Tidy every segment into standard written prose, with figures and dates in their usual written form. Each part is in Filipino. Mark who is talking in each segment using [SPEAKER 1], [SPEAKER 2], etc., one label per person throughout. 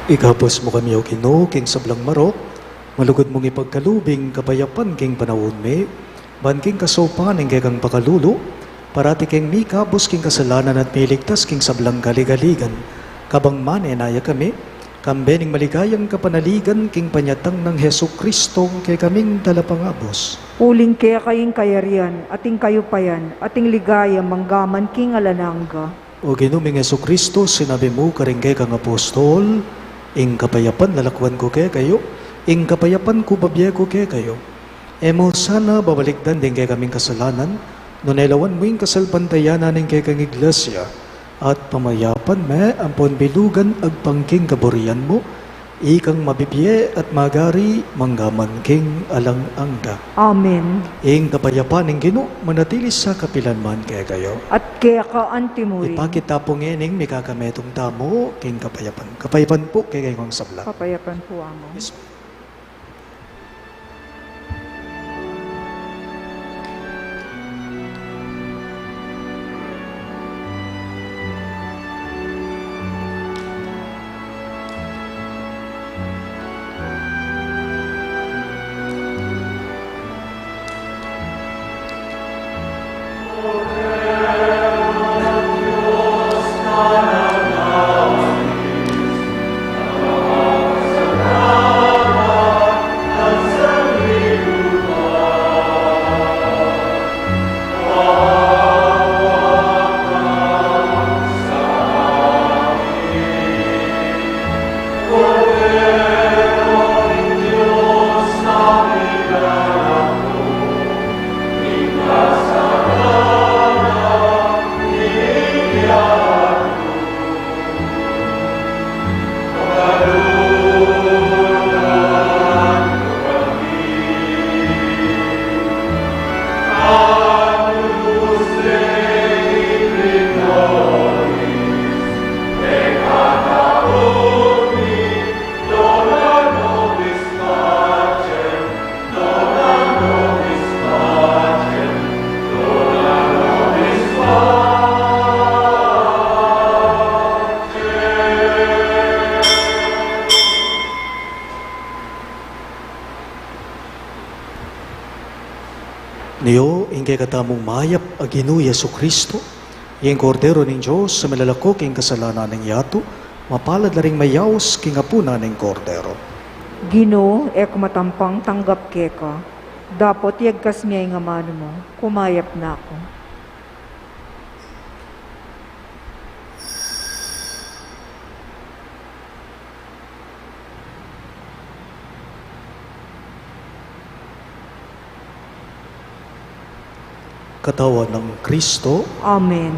[SPEAKER 1] Ikapos mo kami o Ginoo king sablang marok, malugod mong ipagkalubing kapayapan king panahon me, ban king kasopan ing kang pakalulo, parati king mikabos king kasalanan at miligtas king sablang galigaligan, kabang manenaya kami, kambening maligayang kapanaligan king panyatang ng Hesu Kristo kay kaming dalapangabos.
[SPEAKER 2] Uling kaya kaying kayarian, ating kayupayan, ating ligaya manggaman king alanangga.
[SPEAKER 1] O Ginuming Hesu Kristo, sinabi mo karinggay kang apostol, ing kapayapan lalakwan ko kaya kayo, ing kapayapan ko babye ko kaya kayo. Emos sana babalikdan din kaya kaming kasalanan, nunelawan mo yung kasalpantayanan ng kaya kang iglesia, at pamayapan me ang ponbilugan agpangking kaburian mo, ikang mabibye at magari manggaman king alang angga.
[SPEAKER 2] Amen.
[SPEAKER 1] Ing kapayapan ng Ginoo manatili sa kapilanman kaya kayo.
[SPEAKER 2] At kaya ka antimuri.
[SPEAKER 1] Ipakita po ngening may kakametong tamo king kapayapan. Kapayapan po kaya kayong sabla.
[SPEAKER 2] Kapayapan po, Amos.
[SPEAKER 1] Yes. Niyo, ingkay katamong mayap aginu Yesu Kristo, yung kordero ng Diyos sa malalako king kasalanan ng yato, mapalad na ring mayaos king apuna ng kordero.
[SPEAKER 2] Ginoo, kumatampang tanggap keka. Dapat yagkas niya yung amano mo, kumayap na ako.
[SPEAKER 1] Katawan ng Kristo,
[SPEAKER 2] Amen.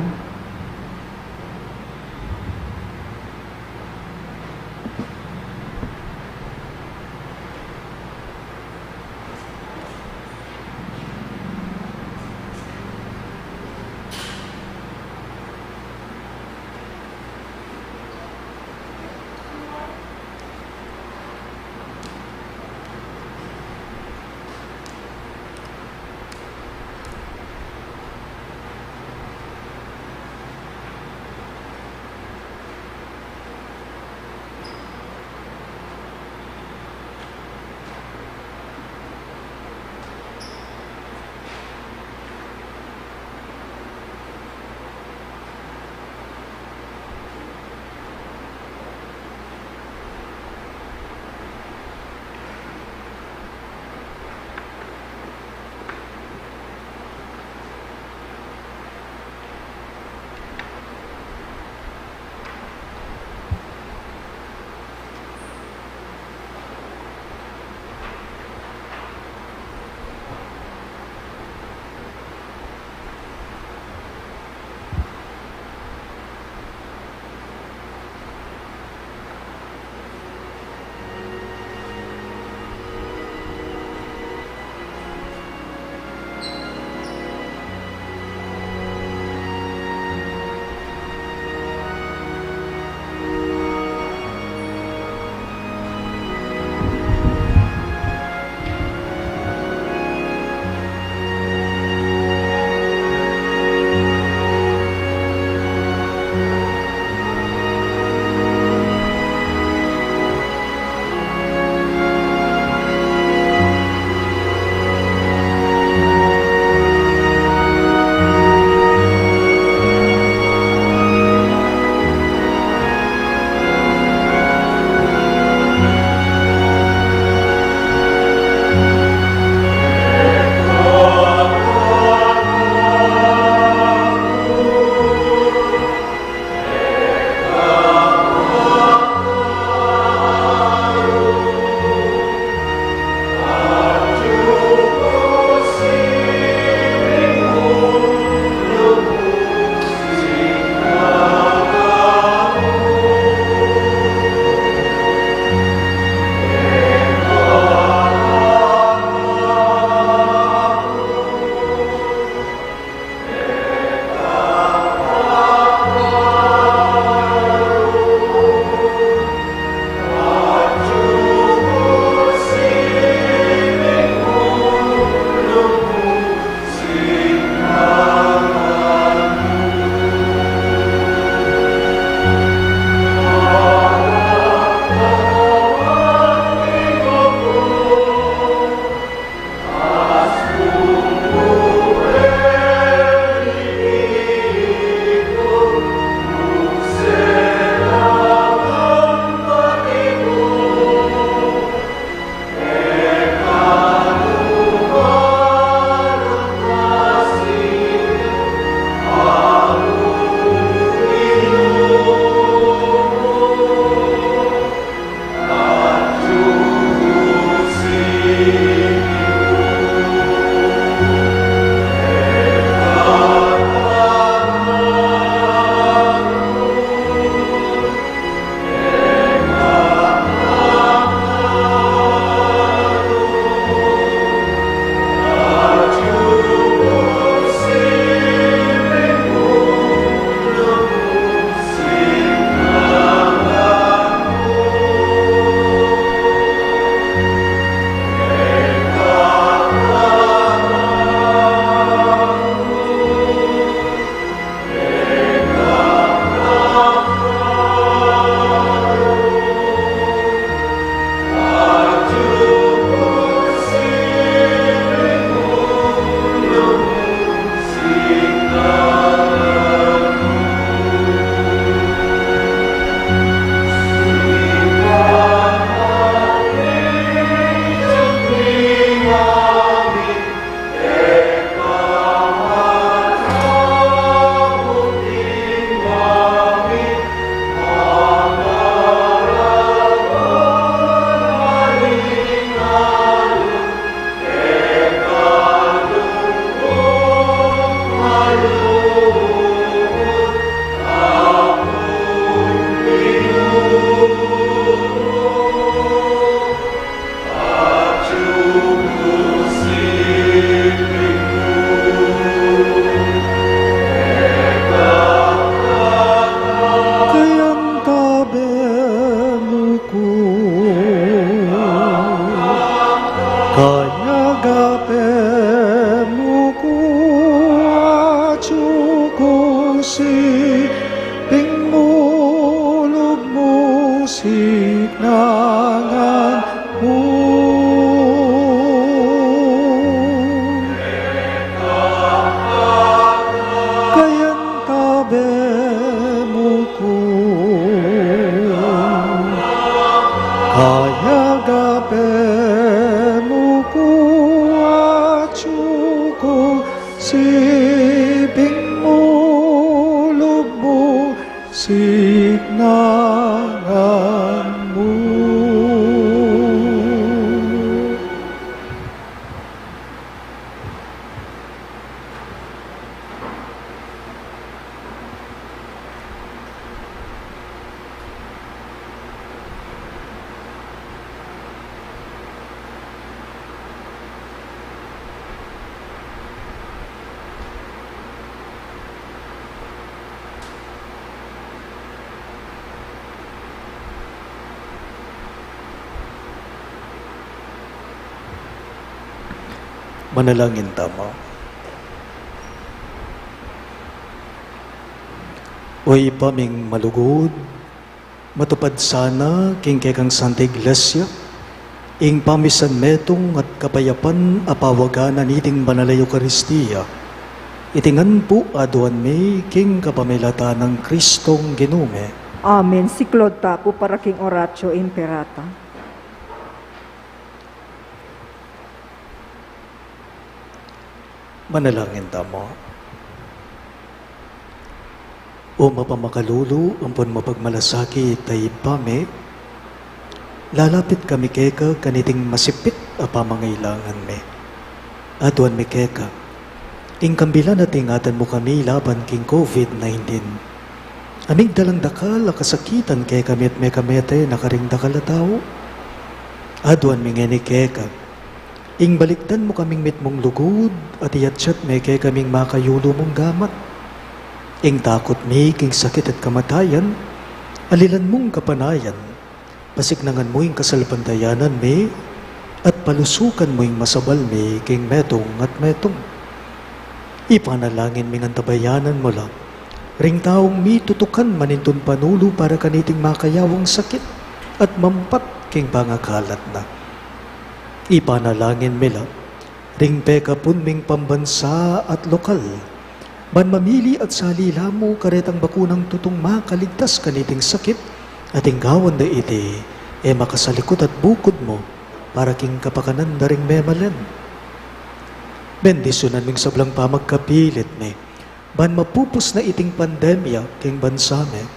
[SPEAKER 1] Kaya gape mo kuwachuko si pingmulog musik nangan mo. Kayan tabe mo ko kaya gape mo kuwachuko siping mo lugbo signangan mo. Manalangin tamo. Oy paming malugod, matupad sana king kekang Santa Iglesia, ing pamisan metong at kapayapan apawaganan iting banal Eucharistia, itingan po aduan me king kapamilata ng Kristong Ginume.
[SPEAKER 2] Amen. Siklod tapo para king Oratio Imperata.
[SPEAKER 1] Manalangin tamo. O mapamakalulu, ampon mapagmalasaki tay pame, lalapit kami keka kaniting masipit a pamangailangan me. Aduan mi keka, ing kambilan at ingatan mo kami laban king COVID-19. Amig dalang dakal a kasakitan kay kami at may kamete nakaring dakal a tao. Aduan mi ngeni keka, ing balikdan mo kaming mitmong lugod at iyatsat may kay kaming makayulo mong gamat. Ing takot mi king sakit at kamatayan, alilan mong kapanayan, pasignangan mo ing kasalpantayanan mi, at palusukan mo ing masabal mi king metong at metong. Ipanalangin mi ng tabayanan mo lang, ring taong mi tutukan manintun panulo para kaniting makayawang sakit at mampat king pangakalat na. Ipanalangin mila, ring peka punming pambansa at lokal, ban mamili at salila mo karetang bakunang tutong makaligtas kaniting sakit, at inggawan da iti, makasalikot at bukod mo, para king kapakanan na ring memalen. Bendisyonan ming sablang pamagkapilit me, ban mapupos na iting pandemya king bansa me.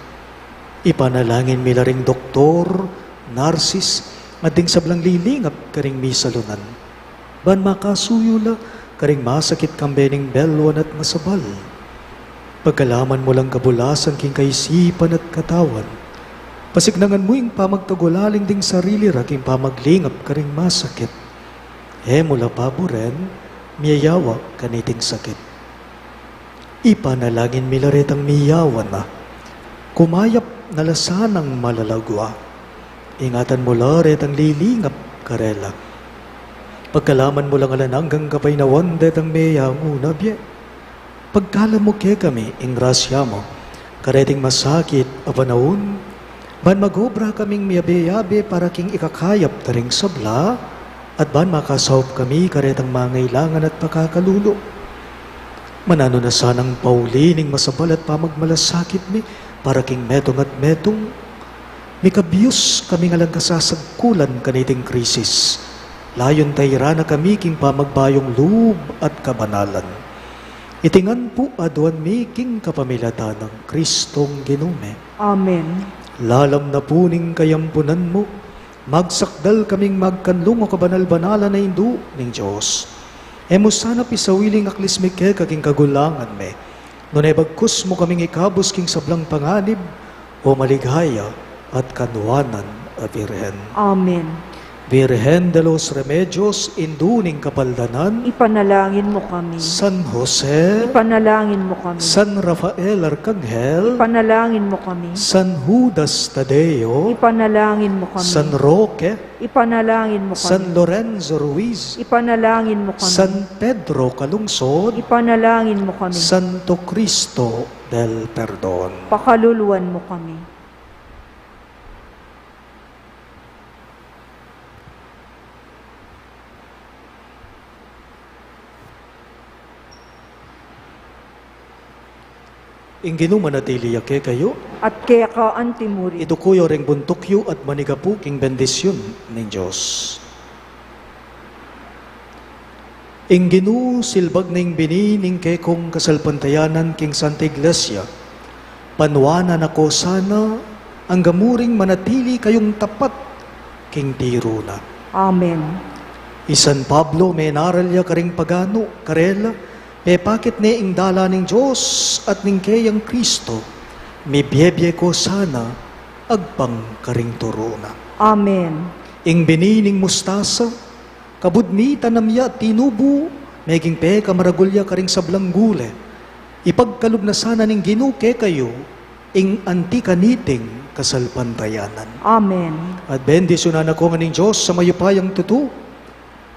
[SPEAKER 1] Ipanalangin mila ring doktor, narsis, ading sablang lilingap karing misalunan. Ban makasuyula karing masakit kambening belwan at masabal. Pagkalaman mo lang kabulasan king kaisipan at katawan. Pasignangan mo ing pamagtagulaling ding sarili ra king pamaglingap karing masakit. Mula paboren, miyayawa kaniting sakit. Ipanalangin milaretang miyawan na, kumayap nalasanang malalagwa. Ingatan mo laret ang lilingap karela. Pagkalaman mo lang alan hanggang kapay na wandet ang meya mo nabye. Pagkalam mo kaya kami, ing grasya mo, kareting masakit a Panaun, ban magobra kaming miyabe-yabe para king ikakayap taring sabla, at ban makasawp kami karetang mangailangan at pakakalulo. Manano na sanang paulining masabal at pamagmalasakit mi, para king metong at metong, mikabiyos kami nga lang kasasagkulan kaniting krisis. Layon tayra na kami king pamagbayong loob at kabanalan. Itingan po aduan mi king kapamilata ng Kristong Ginume.
[SPEAKER 2] Amen.
[SPEAKER 1] Lalam na puning kayampunan mo, magsakdal kaming magkanlong o kabanal-banala na hindu ning Diyos. Amos sana pisawiling aklis mi ke kaking kagulangan me, nun bagkus mo kaming ikabos king sablang panganib o maligaya at kanuanan a Birhen.
[SPEAKER 2] Amen.
[SPEAKER 1] Virgen de los Remedios, induning kapaldanan,
[SPEAKER 2] Ipanalangin mo kami.
[SPEAKER 1] San Jose,
[SPEAKER 2] Ipanalangin mo kami.
[SPEAKER 1] San Rafael Arcangel,
[SPEAKER 2] Ipanalangin mo kami.
[SPEAKER 1] San Judas Tadeo,
[SPEAKER 2] Ipanalangin mo kami.
[SPEAKER 1] San Roque,
[SPEAKER 2] Ipanalangin mo kami.
[SPEAKER 1] San Lorenzo Ruiz,
[SPEAKER 2] Ipanalangin mo kami.
[SPEAKER 1] San Pedro Calungsod,
[SPEAKER 2] Ipanalangin mo kami.
[SPEAKER 1] Santo Cristo del Perdon.
[SPEAKER 2] Pakaluluan mo kami.
[SPEAKER 1] Inginu manatili yake kayo,
[SPEAKER 2] At kaya ka antimuri.
[SPEAKER 1] ito kuyo ring buntukyo at manigapu king bendisyon ng Diyos. Inginu silbag ning bini ning kekong kasalpantayanan king Santa Iglesia, panwanan ako sana ang gamuring manatili kayong tapat king tiro na.
[SPEAKER 2] Amen.
[SPEAKER 1] Isan Pablo may naralya karing pagano, karela, pakit ne ing dala ning Diyos at ning kayang Kristo, mi biyebye ko sana agpang karing turo na.
[SPEAKER 2] Amen.
[SPEAKER 1] Ing binining mustasa, kabudmi tanamya tinubo, meging kamaragulya karing sablanggule, ipagkalub na sana ning ginuke kayo, ing antikaniting kasalpantayanan.
[SPEAKER 2] Amen.
[SPEAKER 1] At bendisyonan ako nga ning Diyos sa mayupayang tutu,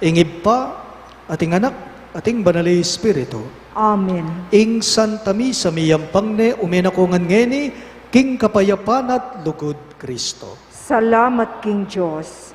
[SPEAKER 1] ing iba ating anak, ating banalay Espiritu,
[SPEAKER 2] Amen.
[SPEAKER 1] ing Santa Misa miyampang ne umenakongan ngeni, king kapayapan at lugod Kristo.
[SPEAKER 2] Salamat King Diyos.